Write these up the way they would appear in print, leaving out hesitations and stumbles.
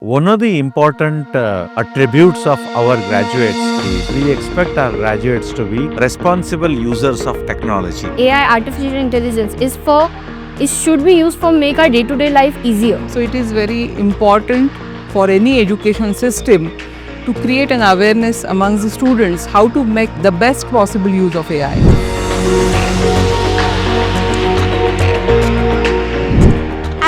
One of the important attributes of our graduates is we expect our graduates to be responsible users of technology. AI, artificial intelligence, should be used for make our day-to-day life easier. So it is very important for any education system to create an awareness amongst the students how to make the best possible use of AI.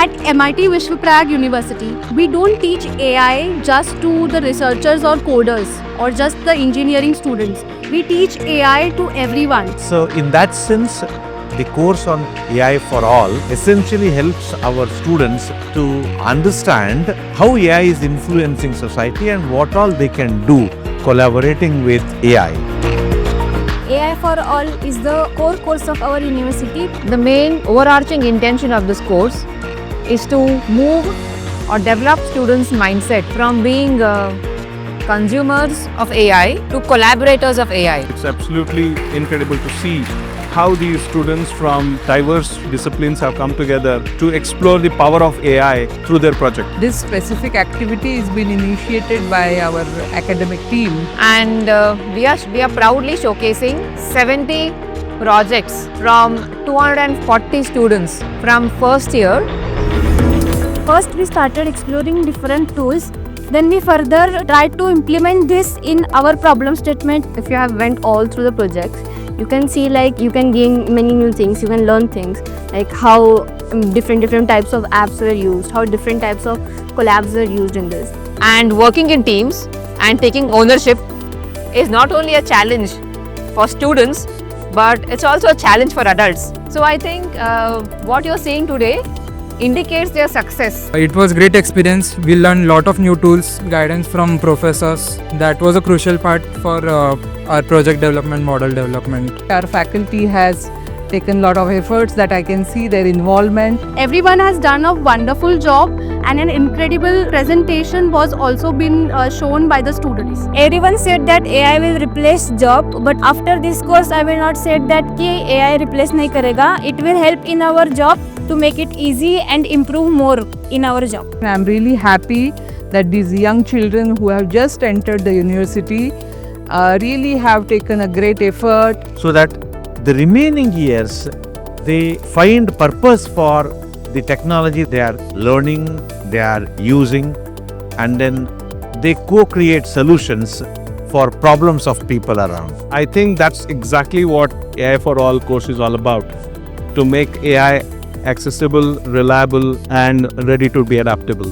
At MIT Vishwaprayag University, we don't teach AI just to the researchers or coders or just the engineering students. We teach AI to everyone. So in that sense, the course on AI for all essentially helps our students to understand how AI is influencing society and what all they can do collaborating with AI. AI for all is the core course of our university. The main overarching intention of this course is to move or develop students' mindset from being consumers of AI to collaborators of AI. It's absolutely incredible to see how these students from diverse disciplines have come together to explore the power of AI through their project. This specific activity has been initiated by our academic team. And we are proudly showcasing 70 projects from 240 students from first year. First, we started exploring different tools. Then we further tried to implement this in our problem statement. If you have went all through the projects, you can see like you can gain many new things, you can learn things like how different types of apps were used, how different types of collabs were used in this. And working in teams and taking ownership is not only a challenge for students, but it's also a challenge for adults. So I think what you're seeing today indicates their success. It was great experience. We learned lot of new tools, guidance from professors. That was a crucial part for our project development, model development. Our faculty has taken a lot of efforts that I can see their involvement. Everyone has done a wonderful job, and an incredible presentation was also been shown by the students. Everyone said that AI will replace job, but after this course I will not say that कि AI replace नहीं करेगा. It will help in our job to make it easy and improve more in our job. I'm really happy that these young children who have just entered the university really have taken a great effort. So that the remaining years they find purpose for the technology they are learning, they are using, and then they co-create solutions for problems of people around. I think that's exactly what AI for All course is all about, to make AI accessible, reliable, and ready to be adaptable.